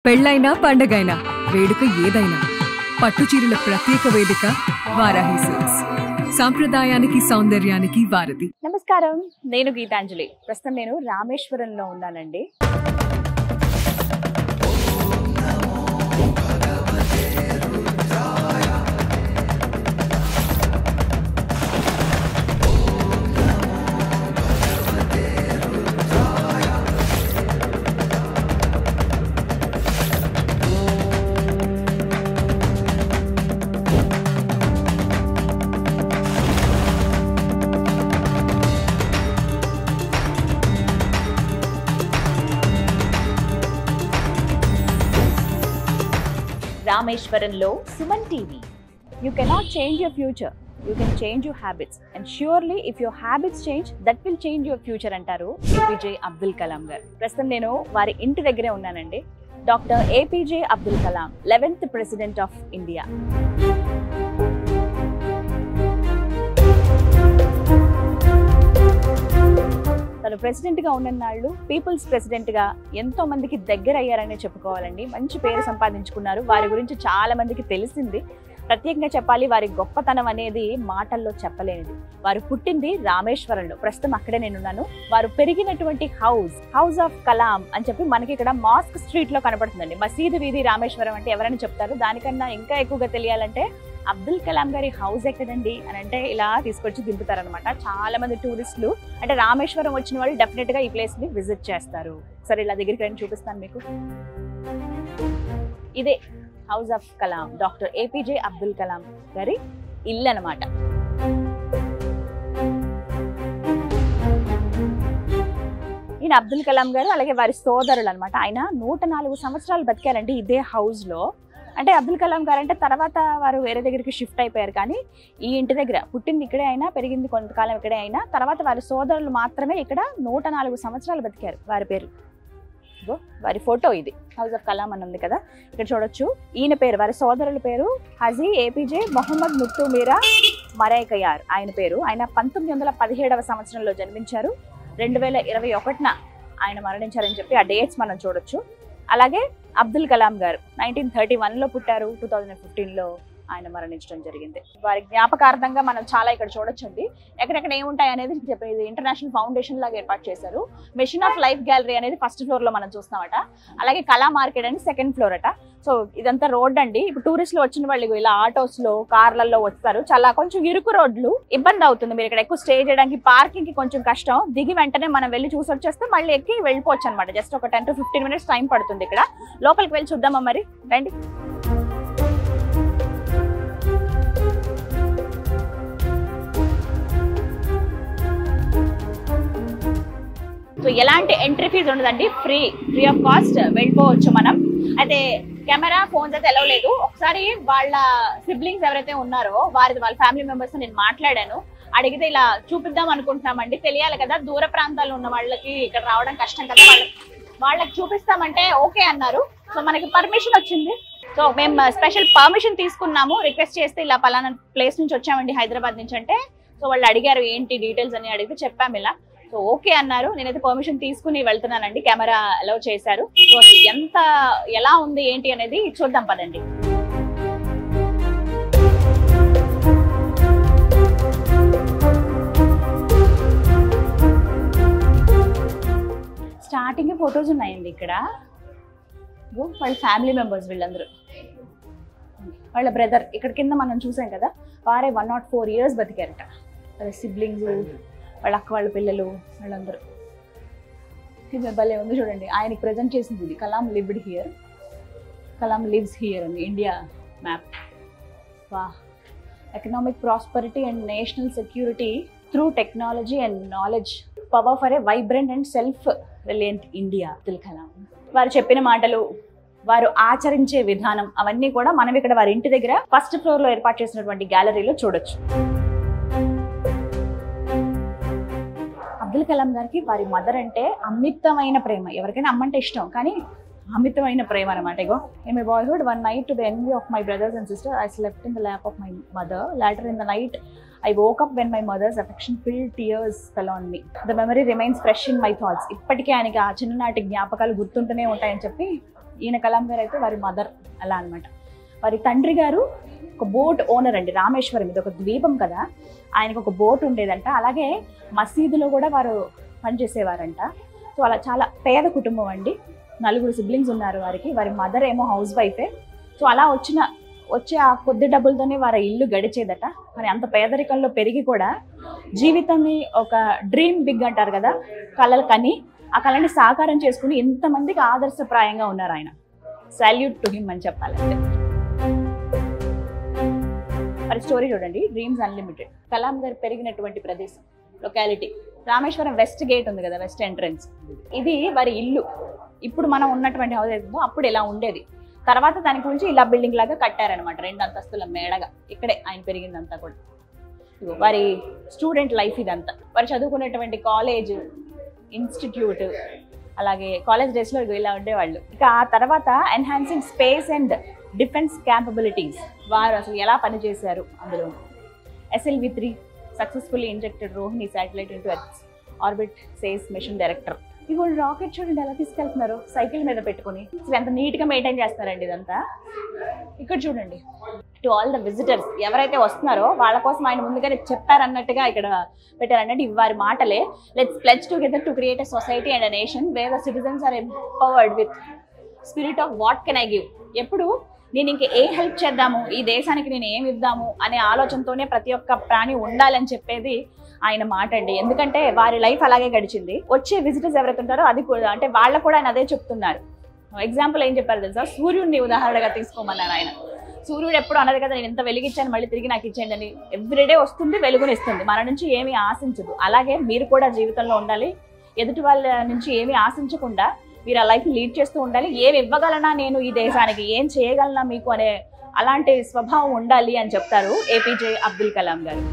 పెళ్ళైనా పండగైనా వేడుక ఏదైనా పట్టుచీరల ప్రత్యేక వేదిక వారాహి సిల్క్స్. సాంప్రదాయానికి సౌందర్యానికి వారధి. నమస్కారం, నేను గీతాంజలి. ప్రస్తుతం నేను రామేశ్వరంలో ఉన్నానండి. రామేశ్వరంలో Suman TV. You cannot change your future. You can change your habits. And surely if your habits change, that will change your future అంటారు ఏపీజే అబ్దుల్ కలాం గారు. ప్రస్తుతం నేను వారి ఇంటి దగ్గరే ఉన్నానండి. Doctor APJ Abdul Kalam, 11th president of India. తను ప్రెసిడెంట్ గా ఉన్ననాళ్ళు పీపుల్స్ ప్రెసిడెంట్ గా ఎంతో మందికి దగ్గర అయ్యారనే చెప్పుకోవాలండి. మంచి పేరు సంపాదించుకున్నారు. వారి గురించి చాలా మందికి తెలిసింది. ప్రత్యేకంగా చెప్పాలి, వారి గొప్పతనం అనేది మాటల్లో చెప్పలేనిది. వారు పుట్టింది రామేశ్వరంలో. ప్రస్తుతం అక్కడే నేనున్నాను. వారు పెరిగినటువంటి హౌస్ ఆఫ్ కలాం అని చెప్పి మనకి ఇక్కడ మాస్క్ స్ట్రీట్ లో కనపడుతుందండి. మసీదు వీధి రామేశ్వరం అంటే ఎవరైనా చెప్తారు. దానికన్నా ఇంకా ఎక్కువగా తెలియాలంటే అబ్దుల్ కలాం గారి హౌస్ ఎక్కడండి అని అంటే ఇలా తీసుకొచ్చి దింపుతారనమాట. చాలా మంది టూరిస్టులు అంటే రామేశ్వరం వచ్చిన వాళ్ళు డెఫినెట్ గా ఈ ప్లేస్ ని విజిట్ చేస్తారు. సరే, ఇలా దగ్గరికి రండి, చూపిస్తాను మీకు. ఇదే house of Kalam, doctor APJ Abdul Kalam గారి ఇల్లు అనమాట. ఈయన అబ్దుల్ కలాం గారు, అలాగే వారి సోదరులు అనమాట. ఆయన 104 సంవత్సరాలు బతికారండి ఇదే హౌస్ లో. అంటే అబ్దుల్ కలాం గారు అంటే తర్వాత వారు వేరే దగ్గరికి షిఫ్ట్ అయిపోయారు, కానీ ఈ ఇంటి దగ్గర పుట్టింది ఇక్కడే అయినా, పెరిగింది కొంతకాలం ఇక్కడే అయినా, తర్వాత వారి సోదరులు మాత్రమే ఇక్కడ 104 సంవత్సరాలు బతికారు. వారి పేరు, వారి ఫోటో ఇది. హౌస్ ఆఫ్ కలాం అని ఉంది కదా, ఇక్కడ చూడొచ్చు. ఈయన పేరు, వారి సోదరుల పేరు హజీ ఏపీజే మొహమ్మద్ ముత్తు మీరా మరైకయార్ ఆయన పేరు. ఆయన 1917వ సంవత్సరంలో జన్మించారు. 2021న ఆయన మరణించారని చెప్పి ఆ డేట్స్ మనం చూడొచ్చు. అలాగే అబ్దుల్ కలాం గారు 1931లో పుట్టారు. 2015లో ఆయన మరణించడం జరిగింది. వారి జ్ఞాపకార్థంగా మనం చాలా ఇక్కడ చూడొచ్చండి. ఎక్కడెక్కడ ఏముంటాయి అనేది చెప్పేది ఇంటర్నేషనల్ ఫౌండేషన్ లాగా ఏర్పాటు చేశారు. మిషన్ ఆఫ్ లైఫ్ గ్యాలరీ అనేది ఫస్ట్ ఫ్లోర్ లో మనం చూస్తామట. అలాగే కళా మార్కెట్ అని సెకండ్ ఫ్లోర్ అట. సో ఇదంతా రోడ్ అండి. ఇప్పుడు టూరిస్టులు వచ్చిన వాళ్ళు ఇలా ఆటోస్ లో, కార్లలో వస్తారు. చాలా కొంచెం ఇరుకు రోడ్లు, ఇబ్బంది అవుతుంది. మీరు ఇక్కడ ఎక్కువ స్టే చేయడానికి, పార్కింగ్ కి కొంచెం కష్టం. దిగి వెంటనే మనం వెళ్ళి చూసి వచ్చేస్తే మళ్ళీ ఎక్కి వెళ్ళిపోవచ్చు అనమాట. జస్ట్ ఒక 10 to 15 minutes టైం పడుతుంది. ఇక్కడ లోపలికి వెళ్ళి చూద్దామా మరి, రండి. సో ఎలాంటి ఎంట్రీ ఫీజు ఉండదండి, ఫ్రీ ఆఫ్ కాస్ట్ వెళ్ళిపోవచ్చు మనం. అయితే కెమెరా, ఫోన్స్ అయితే ఎలవ్ లేదు. ఒకసారి వాళ్ళ సిబ్లింగ్స్ ఎవరైతే ఉన్నారో వాళ్ళ ఫ్యామిలీ మెంబర్స్ నేను మాట్లాడాను. అడిగితే ఇలా చూపిద్దాం అనుకుంటున్నామండి. తెలియాలి కదా, దూర ప్రాంతాల్లో ఉన్న వాళ్ళకి ఇక్కడ రావడం కష్టం కదా, వాళ్ళకి చూపిస్తామంటే ఓకే అన్నారు. సో మనకి పర్మిషన్ వచ్చింది. సో మేము స్పెషల్ పర్మిషన్ తీసుకున్నాము. రిక్వెస్ట్ చేస్తే ఇలా పలానా ప్లేస్ నుంచి వచ్చామండి, హైదరాబాద్ నుంచి అంటే. సో వాళ్ళు అడిగారు ఏంటి డీటెయిల్స్ అని, అడిగితే చెప్పాము ఇలా. సో ఓకే అన్నారు. నేనైతే పర్మిషన్ తీసుకుని వెళ్తున్నానండి. కెమెరా అలౌ చేశారు. సో ఎలా ఉంది ఏంటి అనేది చూద్దాం పదండి. స్టార్టింగ్ ఫొటోస్ ఉన్నాయండి ఇక్కడ. వాళ్ళ ఫ్యామిలీ మెంబర్స్ వీళ్ళందరూ. వాళ్ళ బ్రదర్ ఇక్కడ కింద మనం చూసాం కదా, వారే 104 years బతికారట. వాళ్ళ సిబ్లింగ్స్, వాళ్ళ అక్క వాళ్ళ పిల్లలు, వాళ్ళందరూ. ఇది భలే ఉంది చూడండి. ఆయనకి ప్రజెంట్ చేసింది ఇది. Kalam lived here, Kalam lives here అని ఇండియా మ్యాప్. వా, economic prosperity and national security through technology and knowledge, power for a vibrant and self reliant India. Abdul Kalam వారు చెప్పిన మాటలు, వారు ఆచరించే విధానం, అవన్నీ కూడా మనం ఇక్కడ వారి ఇంటి దగ్గర ఫస్ట్ ఫ్లోర్ లో ఏర్పాటు చేసినటువంటి గ్యాలరీలో చూడొచ్చు. అబ్దుల్ కలాం గారికి వారి మదర్ అంటే అమితమైన ప్రేమ. ఎవరికైనా అమ్మంటే ఇష్టం, కానీ అమితమైన ప్రేమ అనమాట. ఇగో, in my boyhood one night to the envy of my brothers and sister I slept in the lap of my mother. Later in the night I woke up when my mother's affection-filled tears fell on me. The memory remains fresh in my thoughts. ఇప్పటికే ఆయనకి ఆ చిన్ననాటి జ్ఞాపకాలు గుర్తుంటూనే ఉంటాయని చెప్పి ఈయన కలాం గారు అయితే వారి మదర్ అలా అనమాట. వారి తండ్రి గారు ఒక బోట్ ఓనర్ అండి, రామేశ్వరం, ఇది ఒక ద్వీపం కదా, ఆయనకు ఒక బోట్ ఉండేదంట. అలాగే మసీదులో కూడా వారు పనిచేసేవారంట. సో అలా చాలా పేద కుటుంబం అండి, 4 సిబ్లింగ్స్ ఉన్నారు వారికి. వారి మదర్ ఏమో హౌస్ వైఫే. సో అలా వచ్చే ఆ కొద్ది డబ్బులతోనే వారి ఇల్లు గడిచేదట. మరి అంత పేదరికంలో పెరిగి కూడా జీవితాన్ని ఒక డ్రీమ్ బిగ్ అంటారు కదా, కళలు కని ఆ కళని సాకారం చేసుకుని ఇంతమందికి ఆదర్శప్రాయంగా ఉన్నారు ఆయన. సాల్యూట్ టు హిమ్ అని చెప్పాలంటే. మరి స్టోరీ చూడండి, డ్రీమ్స్ అన్లిమిటెడ్. కలాం గారు పెరిగినటువంటి ప్రదేశం, లొకాలిటీ రామేశ్వరం వెస్ట్ గేట్ ఉంది కదా, వెస్ట్ ఎంట్రన్స్. ఇది వారి ఇల్లు. ఇప్పుడు మనం ఉన్నటువంటి హౌస్ ఏదో అప్పుడు ఇలా ఉండేది. తర్వాత దాని గురించి ఇలా బిల్డింగ్ లాగా కట్టారనమాట, 2 అంతస్తుల మేడగా. ఇక్కడే ఆయన పెరిగిందంతా కూడా. వారి స్టూడెంట్ లైఫ్ ఇదంతా, వారు చదువుకున్నటువంటి కాలేజ్, ఇన్స్టిట్యూట్, అలాగే కాలేజ్ డేస్లో ఇలా ఉండేవాళ్ళు. ఇక ఆ తర్వాత enhancing space and defence capabilities, వారు అసలు ఎలా పనిచేశారు అందులో. SLV-3 successfully injected Rohini satellite into earth orbit, says mission director. ఇగో రాకెట్ చూడండి ఎలా తీసుకెళ్తున్నారు, సైకిల్ మీద పెట్టుకుని. అసలు ఎంత నీట్గా మెయింటైన్ చేస్తారండి ఇదంతా. ఇక్కడ చూడండి, టు ఆల్ ద విజిటర్స్, ఎవరైతే వస్తున్నారో వాళ్ళ కోసం ఆయన ముందుగానే చెప్పారన్నట్టుగా ఇక్కడ పెట్టారన్నట్టు. ఇవారి మాటలే, let's pledge together to create a society and a nation where the citizens are empowered with spirit of what can I give. ఎప్పుడు నేను ఇంక ఏం హెల్ప్ చేద్దాము, ఈ దేశానికి నేను ఏమి ఇద్దాము అనే ఆలోచనతోనే ప్రతి ఒక్క ప్రాణి ఉండాలని చెప్పేది ఆయన మాట అండి. ఎందుకంటే వారి లైఫ్ అలాగే గడిచింది. వచ్చే విజిటర్స్ ఎవరైతే ఉంటారో అది కూడా అంటే వాళ్ళకు కూడా ఆయన అదే చెప్తున్నారు. ఎగ్జాంపుల్ ఏం చెప్పారు తెలుసా, సూర్యుడిని ఉదాహరణగా తీసుకోమన్నారు ఆయన. సూర్యుడు ఎప్పుడు అన్నది కదా, నేను ఎంత వెలిగించాను మళ్ళీ తిరిగి నాకు ఇచ్చేయండి అని. ఎవ్రీడే వస్తుంది, వెలుగునిస్తుంది, మన నుంచి ఏమీ ఆశించదు. అలాగే మీరు కూడా జీవితంలో ఉండాలి, ఎదుటి వాళ్ళ నుంచి ఏమీ ఆశించకుండా మీరు ఆ లైఫ్ లీడ్ చేస్తూ ఉండాలి. ఏమి ఇవ్వగలనా నేను ఈ దేశానికి, ఏం చేయగలనా మీకు అనే అలాంటి స్వభావం ఉండాలి అని చెప్తారు APJ అబ్దుల్ కలాం గారు.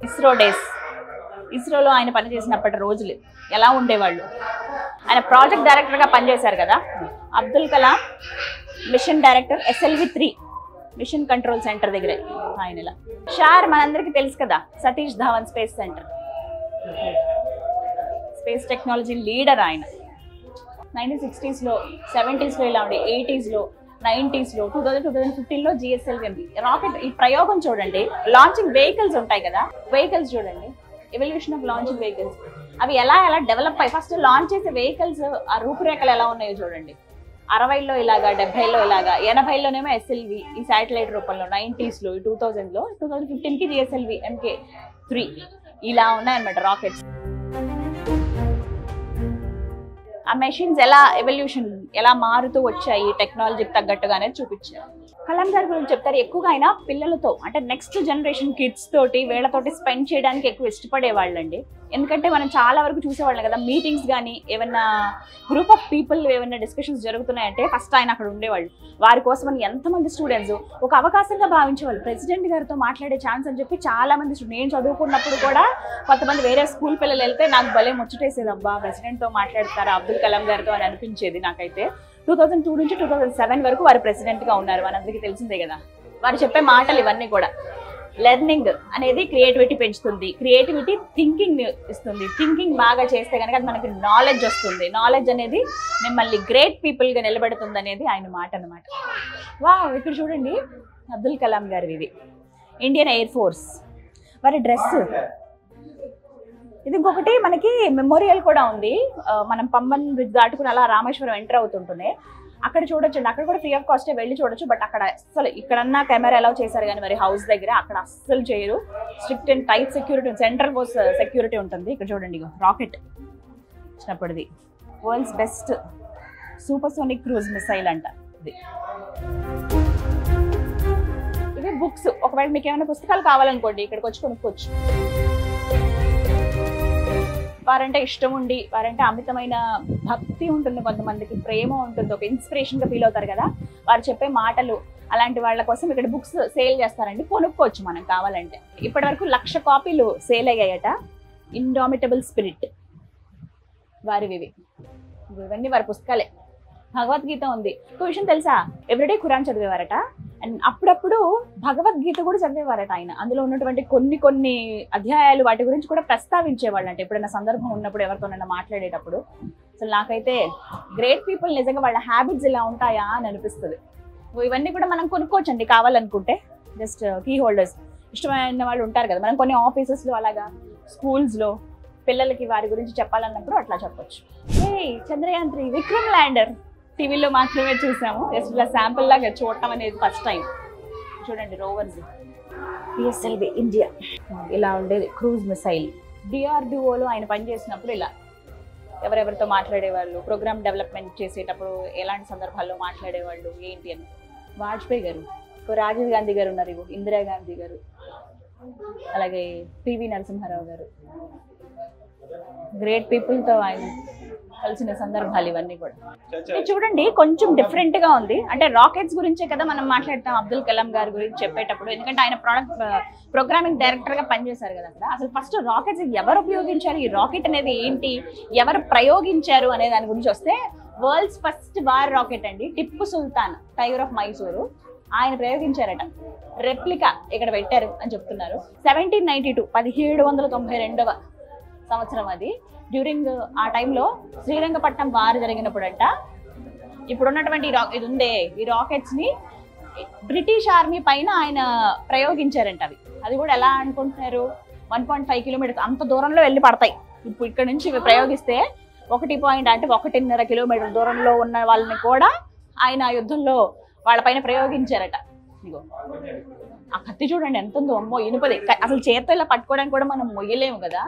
ఇస్రో డేస్, ఇస్రోలో ఆయన పనిచేసినప్పటి రోజులు ఎలా ఉండేవాళ్ళు. ఆయన ప్రాజెక్ట్ డైరెక్టర్గా పనిచేశారు కదా. Abdul Kalam mission director SLV-3 mission control centre దగ్గర ఆయన. ఇలా షార్ మనందరికీ తెలుసు కదా, Satish Dhawan space centre, space technology leader ఆయన. 1960s, 70s ఇలా ఉండే, 80s, 90s, 2015లో GSLV రాకెట్. ఈ ప్రయోగం చూడండి, లాంచింగ్ వెహికల్స్ ఉంటాయి కదా, వెహికల్స్ చూడండి, ఎవల్యూషన్ ఆఫ్ లాంచింగ్ వెహికల్స్. అవి ఎలా డెవలప్ అయ్యి ఫస్ట్ లాంచ్ చేసే వెహికల్స్ ఆ రూపురేఖలు ఎలా ఉన్నాయో చూడండి. 60లో ఇలాగా, 70లో ఇలాగా, 80లోనేమో SLV ఈ శాటిలైట్ రూపంలో, 90sలో, 2000లో, 2015కి GSLV MK3 ఇలా ఉన్నాయన్నమాట రాకెట్స్. ఆ మెషిన్స్ ఎలా ఎవల్యూషన్ ఎలా మారుతూ వచ్చాయి టెక్నాలజీకి తగ్గట్టుగానే చూపించారు. కలాం గారి గురించి చెప్తారు, ఎక్కువగా ఆయన పిల్లలతో అంటే నెక్స్ట్ జనరేషన్ కిడ్స్ తోటి వీళ్ళతోటి స్పెండ్ చేయడానికి ఎక్కువ ఇష్టపడేవాళ్ళండి. ఎందుకంటే మనం చాలా వరకు చూసేవాళ్ళం కదా, మీటింగ్స్ కానీ ఏమైనా గ్రూప్ ఆఫ్ పీపుల్ ఏమైనా డిస్కషన్స్ జరుగుతున్నాయంటే ఫస్ట్ ఆయన అక్కడ ఉండేవాళ్ళు. వారి కోసం అని ఎంతమంది స్టూడెంట్స్ ఒక అవకాశంగా భావించేవాళ్ళు. ప్రెసిడెంట్ గారితో మాట్లాడే ఛాన్స్ అని చెప్పి చాలా మంది, నేను చదువుకున్నప్పుడు కూడా కొంతమంది వేరే స్కూల్ పిల్లలు వెళ్తే నాకు భలే ముచ్చటేసేది, అబ్బా ప్రెసిడెంట్తో మాట్లాడతారా అబ్దుల్ కలాం గారితో అని అనిపించేది నాకైతే. 2002 నుంచి 2007 వరకు వారు ప్రెసిడెంట్గా ఉన్నారు, మనందరికీ తెలిసిందే కదా. వారు చెప్పే మాటలు ఇవన్నీ కూడా, లెర్నింగ్ అనేది క్రియేటివిటీ పెంచుతుంది, క్రియేటివిటీ థింకింగ్ ఇస్తుంది, థింకింగ్ బాగా చేస్తే కనుక అది మనకి నాలెడ్జ్ వస్తుంది, నాలెడ్జ్ అనేది మిమ్మల్ని గ్రేట్ పీపుల్గా నిలబెడుతుంది అనేది ఆయన మాట అనమాట. ఇక్కడ చూడండి అబ్దుల్ కలాం గారు, ఇది ఇండియన్ ఎయిర్ ఫోర్స్ వారి డ్రెస్. ఇది ఇంకొకటి మనకి మెమోరియల్ కూడా ఉంది, మనం పంబన్ బ్రిడ్జ్ దాటుకుని అలా రామేశ్వరం ఎంటర్ అవుతుంటుంది, అక్కడ చూడొచ్చండి. అక్కడ కూడా ఫ్రీ ఆఫ్ కాస్టే వెళ్ళి చూడొచ్చు. బట్ అక్కడ అస్సలు ఇక్కడన్నా కెమెరా ఎలా చేశారు కానీ మరి హౌస్ దగ్గర అక్కడ అస్సలు చేయరు. Strict and tight security, central force security ఉంటుంది. ఇక్కడ చూడండి రాకెట్ వచ్చినప్పటిది, world's best supersonic cruise missile అంట ఇది. ఇవి బుక్స్, ఒకవేళ మీకు ఏమైనా పుస్తకాలు కావాలనుకోండి ఇక్కడికి వచ్చి కొనుక్కోవచ్చు. వారంటే ఇష్టం ఉండి, వారంటే అమితమైన భక్తి ఉంటుంది, కొంతమందికి ప్రేమ ఉంటుంది, ఒక ఇన్స్పిరేషన్గా ఫీల్ అవుతారు కదా, వారు చెప్పే మాటలు. అలాంటి వాళ్ళ కోసం ఇక్కడ బుక్స్ సేల్ చేస్తారండి, కొనుక్కోవచ్చు మనం కావాలంటే. ఇప్పటి వరకు 1,00,000 కాపీలు సేల్ అయ్యాయట. ఇండామిటబుల్ స్పిరిట్ వారివి, ఇవన్నీ వారి పుస్తకాలే. భగవద్గీత ఉంది. ఒక విషయం తెలుసా, ఎవ్రీడే ఖురాన్ చదివేవారట. అండ్ అప్పుడప్పుడు భగవద్గీత కూడా చదివేవారట ఆయన. అందులో ఉన్నటువంటి కొన్ని అధ్యాయాలు వాటి గురించి కూడా ప్రస్తావించేవాళ్ళు. అంటే ఎప్పుడైనా సందర్భం ఉన్నప్పుడు ఎవరితోనైనా మాట్లాడేటప్పుడు అసలు నాకైతే గ్రేట్ పీపుల్ నిజంగా వాళ్ళ హ్యాబిట్స్ ఇలా ఉంటాయా అని అనిపిస్తుంది. ఇవన్నీ కూడా మనం కొనుక్కోవచ్చండి కావాలనుకుంటే. జస్ట్ కీ హోల్డర్స్ ఇష్టమైన వాళ్ళు ఉంటారు కదా, మనం కొన్ని ఆఫీసెస్లో అలాగా స్కూల్స్లో పిల్లలకి వారి గురించి చెప్పాలన్నప్పుడు అట్లా చెప్పొచ్చు. చంద్రయాన్ 3 విక్రమ్ ల్యాండర్ టీవీలో మాత్రమే చూసాము, జస్ట్ ఇలా శాంపుల్ లాగా చూడటం అనేది ఫస్ట్ టైం. చూడండి రోవర్స్, పిఎస్ఎల్వి ఇండియా ఇలా ఉండేది క్రూజ్ మిసైల్. డిఆర్డిఓలో ఆయన పనిచేసినప్పుడు ఇలా ఎవరెవరితో మాట్లాడేవాళ్ళు, ప్రోగ్రామ్ డెవలప్మెంట్ చేసేటప్పుడు ఎలాంటి సందర్భాల్లో మాట్లాడేవాళ్ళు ఏంటి అని. వాజ్పేయి గారు, రాజీవ్ గాంధీ గారు ఉన్నారు, ఇందిరాగాంధీ గారు, అలాగే పివి నరసింహారావు గారు. గ్రేట్ పీపుల్తో ఆయన కలిసిన సందర్భాలు ఇవన్నీ కూడా. చూడండి కొంచెం డిఫరెంట్ గా ఉంది. అంటే రాకెట్స్ గురించే కదా మనం మాట్లాడతాం అబ్దుల్ కలాం గారి గురించి చెప్పేటప్పుడు, ఎందుకంటే ఆయన ప్రోగ్రామింగ్ డైరెక్టర్ గా పనిచేశారు కదా అక్కడ. అసలు ఫస్ట్ రాకెట్స్ ఎవరు ఉపయోగించారు, ఈ రాకెట్ అనేది ఏంటి, ఎవరు ప్రయోగించారు అనే దాని గురించి వస్తే, వరల్డ్స్ ఫస్ట్ వార్ రాకెట్ అండి టిప్పు సుల్తాన్ టైగర్ ఆఫ్ మైసూరు ఆయన ప్రయోగించారట. రెప్లికా ఇక్కడ పెట్టారు అని చెప్తున్నారు. 1792 1792వ సంవత్సరం అది. డ్యూరింగ్ ఆ టైంలో శ్రీరంగపట్నం వారు జరిగినప్పుడంట ఇప్పుడున్నటువంటి ఇది ఉందే ఈ రాకెట్స్ ని బ్రిటిష్ ఆర్మీ పైన ఆయన ప్రయోగించారంట. అది కూడా ఎలా అనుకుంటున్నారు, 1.5 కిలోమీటర్స్ అంత దూరంలో వెళ్ళి పడతాయి. ఇప్పుడు ఇక్కడ నుంచి ప్రయోగిస్తే 1.5 కిలోమీటర్ దూరంలో ఉన్న వాళ్ళని కూడా ఆయన యుద్ధంలో వాళ్ళ పైన ప్రయోగించారట. ఇదిగో ఆ కత్తి చూడండి ఎంత ఉందో, అమ్మో ఇనుపది. అసలు చేత్తో ఇలా పట్టుకోవడానికి కూడా మనం మొయ్యలేము కదా.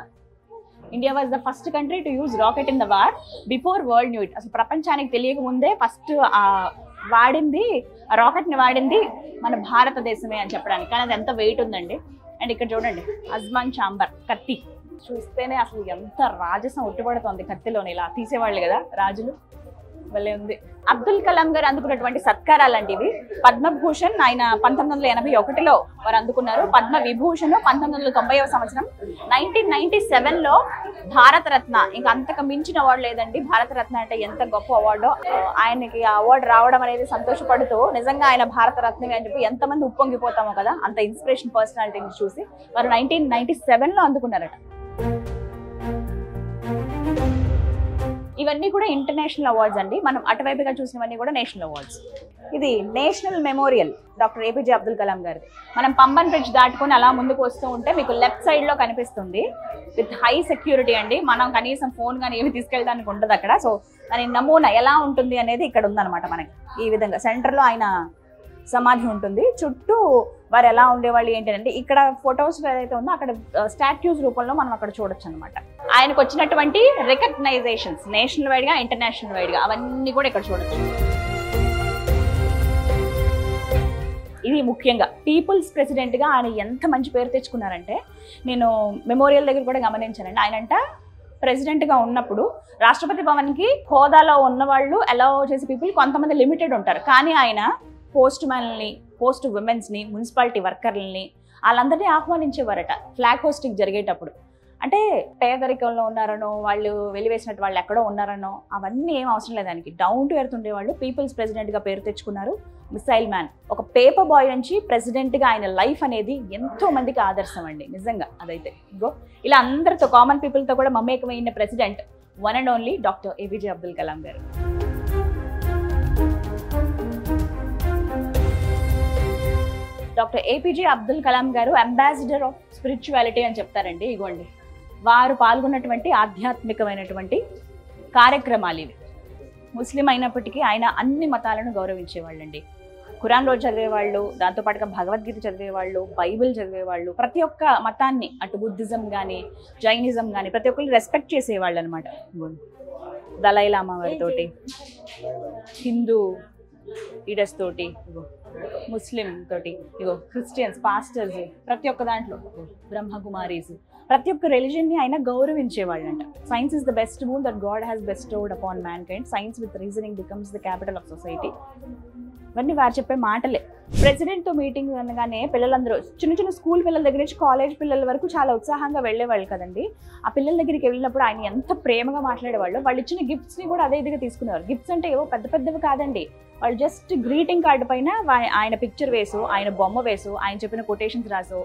India was the first country to use rocket in the war before world knew it. అసలు ప్రపంచానికి తెలియక ముందే ఫస్ట్ వాడింది రాకెట్ ని వాడింది మన భారతదేశమే అని చెప్పడానికి. కానీ అది ఎంత వెయిట్ ఉందండి. అండ్ ఇక్కడ చూడండి అజ్మాన్ చాంబర్ కత్తి చూస్తేనే అసలు ఎంత రాజసం ఉట్టిపడుతోంది. కత్తిలోని ఇలా తీసేవాళ్ళు కదా రాజులు, భలే ఉంది. అబ్దుల్ కలాం గారు అందుకున్నటువంటి సత్కారాలండి ఇవి. పద్మభూషణ్ ఆయన 1981లో వారు అందుకున్నారు. పద్మ విభూషణ్ 1990వ సంవత్సరం. 1997లో భారతరత్న, ఇంకా అంతకు మించిన అవార్డు లేదండి. భారతరత్న అంటే ఎంత గొప్ప అవార్డో. ఆయనకి ఆ అవార్డు రావడం అనేది సంతోషపడుతూ నిజంగా ఆయన భారతరత్న అని చెప్పి ఎంతమంది ఉప్పొంగిపోతామో కదా, అంత ఇన్స్పిరేషన్ పర్సనాలిటీని చూసి వారు 1997లో అందుకున్నారట. ఇవన్నీ కూడా ఇంటర్నేషనల్ అవార్డ్స్ అండి. మనం అటువైపుగా చూసినవన్నీ కూడా నేషనల్ అవార్డ్స్. ఇది national memorial doctor APJ Abdul Kalam గారిది. మనం పంబన్ బ్రిడ్జ్ దాటుకొని అలా ముందుకు వస్తూ ఉంటే మీకు లెఫ్ట్ సైడ్ లో కనిపిస్తుంది. విత్ హై సెక్యూరిటీ అండి. మనం కనీసం ఫోన్ కానీ ఏమి తీసుకెళ్ళడానికి ఉండదు అక్కడ. సో దాని నమూనా ఎలా ఉంటుంది అనేది ఇక్కడ ఉందన్నమాట. మనకి ఈ విధంగా సెంటర్ లో ఆయన సమాధి ఉంటుంది. చుట్టూ వారు ఎలా ఉండేవాళ్ళు ఏంటంటే ఇక్కడ ఫొటోస్ ఏదైతే ఉందో అక్కడ స్టాట్యూస్ రూపంలో మనం అక్కడ చూడొచ్చు అనమాట. ఆయనకు వచ్చినటువంటి రికగ్నైజేషన్స్ నేషనల్ వైడ్ గా ఇంటర్నేషనల్ వైడ్ గా అవన్నీ కూడా ఇక్కడ చూడొచ్చు. ఇది ముఖ్యంగా పీపుల్స్ ప్రెసిడెంట్ గా ఆయన ఎంత మంచి పేరు తెచ్చుకున్నారంటే, నేను మెమోరియల్ దగ్గర కూడా గమనించానండి. ఆయనంట ప్రెసిడెంట్ గా ఉన్నప్పుడు రాష్ట్రపతి భవన్ కి హోదాలో ఉన్న వాళ్ళు అలౌ చేసే పీపుల్ కొంతమంది లిమిటెడ్ ఉంటారు. కానీ ఆయన పోస్ట్ మ్యాన్ని, పోస్ట్ ఉమెన్స్ని, మున్సిపాలిటీ వర్కర్లని వాళ్ళందరినీ ఆహ్వానించేవారట ఫ్లాగ్ హోస్టింగ్ జరిగేటప్పుడు. అంటే పేదరికంలో ఉన్నారనో, వాళ్ళు వెలివేసినట్టు వాళ్ళు ఎక్కడో ఉన్నారనో అవన్నీ ఏం అవసరం లేదు. దానికి డౌన్ టు ఎర్త్ ఉండేవాళ్ళు. పీపుల్స్ ప్రెసిడెంట్గా పేరు తెచ్చుకున్నారు. మిసైల్ మ్యాన్, ఒక పేపర్ బాయ్ నుంచి ప్రెసిడెంట్గా ఆయన లైఫ్ అనేది ఎంతో మందికి ఆదర్శం అండి నిజంగా. అదైతే ఇగో ఇలా అందరితో కామన్ పీపుల్తో కూడా మమేకమైన president one and only doctor APJ Abdul Kalam garu. Doctor APJ Abdul Kalam గారు అంబాసిడర్ ఆఫ్ స్పిరిచువాలిటీ అని చెప్తారండి. ఇగోండి వారు పాల్గొన్నటువంటి ఆధ్యాత్మికమైనటువంటి కార్యక్రమాలు ఇవి. ముస్లిం అయినప్పటికీ ఆయన అన్ని మతాలను గౌరవించేవాళ్ళండి. ఖురాన్ రోజు చదివేవాళ్ళు, దాంతోపాటుగా భగవద్గీత చదివేవాళ్ళు, బైబిల్ చదివేవాళ్ళు, ప్రతి ఒక్క మతాన్ని అటు బుద్ధిజం కానీ జైనిజం కానీ ప్రతి ఒక్కరు రెస్పెక్ట్ చేసేవాళ్ళు అనమాట. దలై లామా వారితోటి, హిందూ లీడర్స్ తోటి, ముస్లిం తోటి, ఇగో క్రిస్టియన్స్, పాస్టర్స్, ప్రతి ఒక్క దాంట్లో బ్రహ్మకుమారీస్, ప్రతి ఒక్క రిలీజియన్ని ఆయన గౌరవించేవాళ్ళంట. Science is the best boon that God has bestowed upon mankind. Science with reasoning becomes the capital of society. ఇవన్నీ వారు చెప్పే మాటలే. ప్రెసిడెంట్తో మీటింగ్ అనగానే పిల్లలందరూ చిన్న చిన్న స్కూల్ పిల్లల దగ్గర నుంచి కాలేజ్ పిల్లల వరకు చాలా ఉత్సాహంగా వెళ్ళేవాళ్ళు కదండి. ఆ పిల్లల దగ్గరికి వెళ్ళినప్పుడు ఆయన ఎంత ప్రేమగా మాట్లాడేవాళ్ళు. వాళ్ళు ఇచ్చిన గిఫ్ట్స్ని కూడా అదే ఇదిగా తీసుకునేవారు. గిఫ్ట్స్ అంటే ఏవో పెద్ద పెద్దవి కాదండి, వాళ్ళు జస్ట్ గ్రీటింగ్ కార్డు పైన ఆయన పిక్చర్ వేసు, ఆయన బొమ్మ వేసు, ఆయన చెప్పిన కొటేషన్స్ రాసు,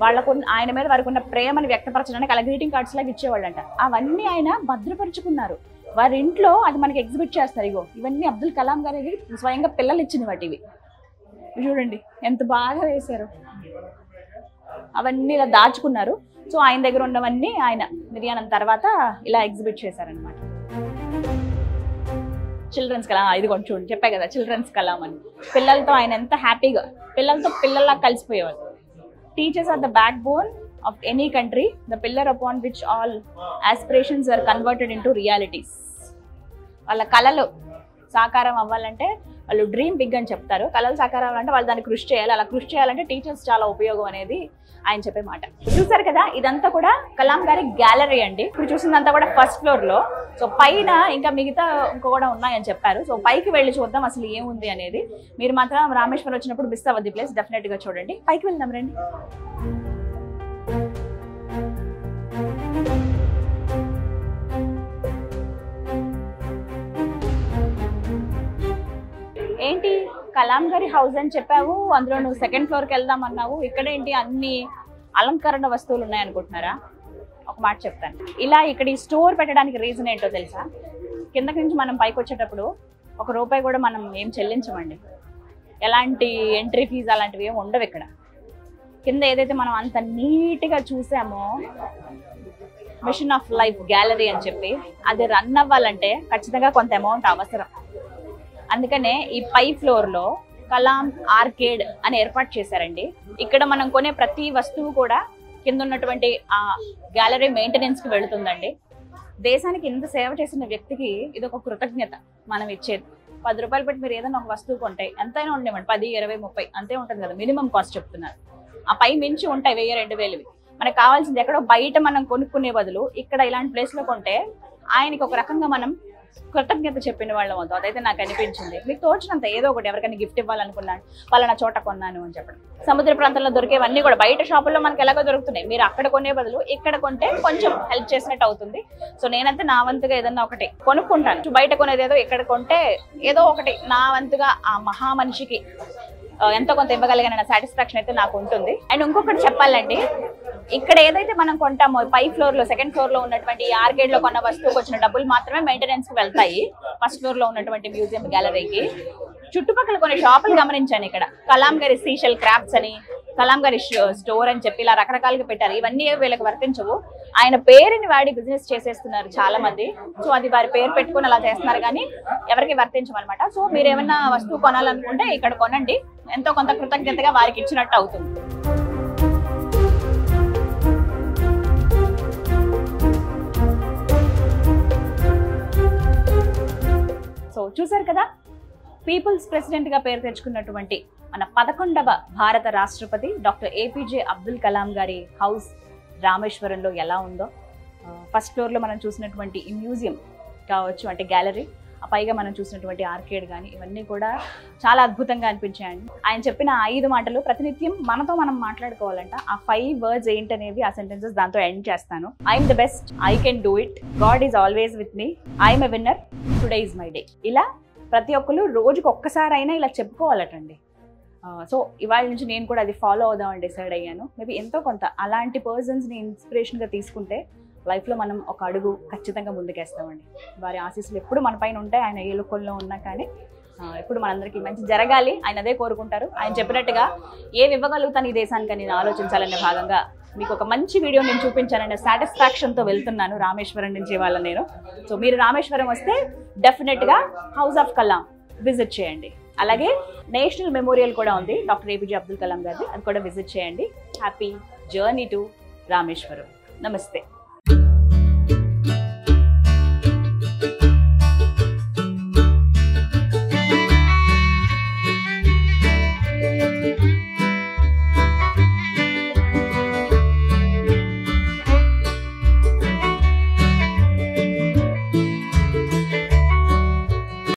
వాళ్ళకు ఆయన మీద వారికి ఉన్న ప్రేమను వ్యక్తపరచడానికి అలా గ్రీటింగ్ కార్డ్స్ లాగా ఇచ్చేవాళ్ళంట. అవన్నీ ఆయన భద్రపరుచుకున్నారు వారి ఇంట్లో. అది మనకి ఎగ్జిబిట్ చేస్తారు. ఇగో ఇవన్నీ అబ్దుల్ కలాం గారికి స్వయంగా పిల్లలు ఇచ్చిన వాటి ఇవి. చూడండి ఎంత బాగా వేశారు. అవన్నీ ఇలా దాచుకున్నారు. సో ఆయన దగ్గర ఉన్నవన్నీ ఆయన నిర్యాణం తర్వాత ఇలా ఎగ్జిబిట్ చేశారనమాట. చిల్డ్రన్స్ కలాం, ఇది కొంచెం చూడండి, చెప్పా కదా చిల్డ్రన్స్ కలాం అని. పిల్లలతో ఆయన ఎంత హ్యాపీగా, పిల్లలతో పిల్లల్లా కలిసిపోయేవారు. Teachers are the backbone of any country, the pillar upon which all aspirations are converted into realities. వాళ్ళ కళలు సాకారం అవ్వాలంటే వాళ్ళు డ్రీమ్ బిగ్ అని చెప్తారు. కళలు సాకారం అవ్వాలంటే వాళ్ళు దాన్ని కృషి చేయాలి. అలా కృషి చేయాలంటే టీచర్స్ చాలా ఉపయోగం అనేది ఆయన చెప్పే మాట. చూసారు కదా, ఇదంతా కూడా కలాం గారి గ్యాలరీ అండి. ఇప్పుడు చూసిందంతా కూడా ఫస్ట్ ఫ్లోర్ లో. సో పైన ఇంకా మిగతా ఇంకో కూడా ఉన్నాయని చెప్పారు. సో పైకి వెళ్ళి చూద్దాం అసలు ఏముంది అనేది. మీరు మాత్రం రామేశ్వరం వచ్చినప్పుడు మిస్ అవ్వద్దు ప్లేస్, డెఫినెట్ గా చూడండి. పైకి వెళ్దాం రండి. ఏంటి కలాం గారి హౌస్ అని చెప్పావు, అందులో నువ్వు సెకండ్ ఫ్లోర్కి వెళ్దాం అన్నావు, ఇక్కడ ఏంటి అన్ని అలంకరణ వస్తువులు ఉన్నాయనుకుంటున్నారా? ఒక మాట చెప్తాను. ఇలా ఇక్కడ ఈ స్టోర్ పెట్టడానికి రీజన్ ఏంటో తెలుసా? కిందకి నుంచి మనం పైకి వచ్చేటప్పుడు ₹1 కూడా మనం ఏం చెల్లించమండి. ఎలాంటి ఎంట్రీ ఫీజు అలాంటివి ఏమి ఉండవు ఇక్కడ. కింద ఏదైతే మనం అంత నీట్గా చూసామో మిషన్ ఆఫ్ లైఫ్ గ్యాలరీ అని చెప్పి, అది రన్ అవ్వాలంటే ఖచ్చితంగా కొంత అమౌంట్ అవసరం. అందుకనే ఈ పై ఫ్లోర్ లో కలాం ఆర్కేడ్ అని ఏర్పాటు చేశారండి. ఇక్కడ మనం కొనే ప్రతి వస్తువు కూడా కింద ఉన్నటువంటి ఆ గ్యాలరీ మెయింటెనెన్స్ కి వెళుతుందండి. దేశానికి ఇంత సేవ చేసిన వ్యక్తికి ఇది ఒక కృతజ్ఞత మనం ఇచ్చేది. ₹10 పెట్టి మీరు ఏదైనా ఒక వస్తువు కొంటే ఎంతైనా ఉండేవండి, 10, 20, 30 అంతే ఉంటుంది కదా, మినిమం కాస్ట్ చెప్తున్నారు. ఆ పై మించి ఉంటాయి 1000, 2000. మనకు కావాల్సింది ఎక్కడో బయట మనం కొనుక్కునే బదులు ఇక్కడ ఇలాంటి ప్లేస్ లో కొంటే ఆయనకి ఒక రకంగా మనం కృతజ్ఞత చెప్పిన వాళ్ళం అవుతాం. అదైతే నాకు అనిపించింది. మీకు తోచినంత ఏదో ఒకటి ఎవరికైనా గిఫ్ట్ ఇవ్వాలనుకున్నాను, పలానా చోట కొన్నాను అని చెప్పడం. సముద్ర ప్రాంతంలో దొరికేవన్నీ కూడా బయట షాపుల్లో మనకి ఎలాగో దొరుకుతున్నాయి. మీరు అక్కడ కొనే బదులు ఇక్కడ కొంటే కొంచెం హెల్ప్ చేసినట్టు అవుతుంది. సో నేనంతే నా వంతుగా ఏదన్నా ఒకటి కొనుక్కుంటాను. బయట కొనేది ఏదో ఇక్కడ కొంటే ఏదో ఒకటి నా వంతుగా ఆ మహా మనిషికి ఎంతో కొంత ఇవ్వగలిగిన సాటిస్ఫాక్షన్ అయితే నాకు ఉంటుంది. అండ్ ఇంకొకటి చెప్పాలండి, ఇక్కడ ఏదైతే మనం కొంటామో పై ఫ్లోర్ లో సెకండ్ ఫ్లోర్ లో ఉన్నటువంటి ఆర్కేడ్ లో కొన్న వస్తువుకి వచ్చిన డబ్బులు మాత్రమే మెయింటెనెన్స్ కి వెళ్తాయి. ఫస్ట్ ఫ్లోర్ లో ఉన్నటువంటి మ్యూజియం గ్యాలరీకి. చుట్టుపక్కల కొన్ని షాపులు గమనించాను. ఇక్కడ కలాం గారి సీషెల్ క్రాఫ్ట్స్ అని, కలాం గారి స్టోర్ అని చెప్పి ఇలా రకరకాలుగా పెట్టారు. ఇవన్నీ వీళ్ళకి వర్తించవు. ఆయన పేరుని వాడి బిజినెస్ చేసేస్తున్నారు చాలా మంది. సో అది వారి పేరు పెట్టుకుని అలా చేస్తున్నారు కానీ ఎవరికి వర్తించమన్నమాట. సో మీరు ఏమన్నా వస్తువు కొనాలనుకుంటే ఇక్కడ కొనండి, ఎంతో కొంత కృతజ్ఞతగా వారికి ఇచ్చినట్టు అవుతుంది. సో చూసారు కదా, పీపుల్స్ ప్రెసిడెంట్ గా పేరు తెచ్చుకున్నటువంటి మన 11వ భారత రాష్ట్రపతి డాక్టర్ ఏపీజే అబ్దుల్ కలాం గారి హౌస్ రామేశ్వరంలో ఎలా ఉందో. ఫస్ట్ ఫ్లోర్ లో మనం చూసినటువంటి ఈ మ్యూజియం కావచ్చు, అంటే గ్యాలరీ, ఆ పైగా మనం చూసినటువంటి ఆర్కేడ్ కానీ ఇవన్నీ కూడా చాలా అద్భుతంగా అనిపించాయండి. ఆయన చెప్పిన 5 మాటలు ప్రతినిత్యం మనతో మనం మాట్లాడుకోవాలంట. ఆ 5 వర్డ్స్ ఏంటనేవి, ఆ సెంటెన్సెస్ దాంతో ఎండ్ చేస్తాను. I'm the best, I can do it, God is always with me, I'm a winner, today is my day. ఇలా ప్రతి ఒక్కరు రోజుకి ఒక్కసారైనా ఇలా చెప్పుకోవాలటండి. సో ఇవాళ నుంచి నేను కూడా అది ఫాలో అవుదామని డిసైడ్ అయ్యాను. మేబీ ఎంతో కొంత అలాంటి పర్సన్స్ని ఇన్స్పిరేషన్గా తీసుకుంటే లైఫ్లో మనం ఒక అడుగు ఖచ్చితంగా ముందుకేస్తామండి. వారి ఆశీస్సులు ఎప్పుడు మన పైన ఉంటాయి. ఆయన ఏ లోకంలో ఉన్నా కానీ ఇప్పుడు మనందరికీ మంచి జరగాలి, ఆయన అదే కోరుకుంటారు. ఆయన చెప్పినట్టుగా ఏమి ఇవ్వగలుగుతాను ఈ దేశానికి నేను ఆలోచించాలనే భాగంగా మీకు ఒక మంచి వీడియో నేను చూపించాననే సాటిస్ఫాక్షన్తో వెళ్తున్నాను రామేశ్వరం నుంచి ఇవాళ నేను. సో మీరు రామేశ్వరం వస్తే డెఫినెట్గా హౌస్ ఆఫ్ కలాం విజిట్ చేయండి. అలాగే నేషనల్ మెమోరియల్ కూడా ఉంది డాక్టర్ ఏపీజే అబ్దుల్ కలాం గారిది, అది కూడా విజిట్ చేయండి. Happy journey to Rameswaram. నమస్తే.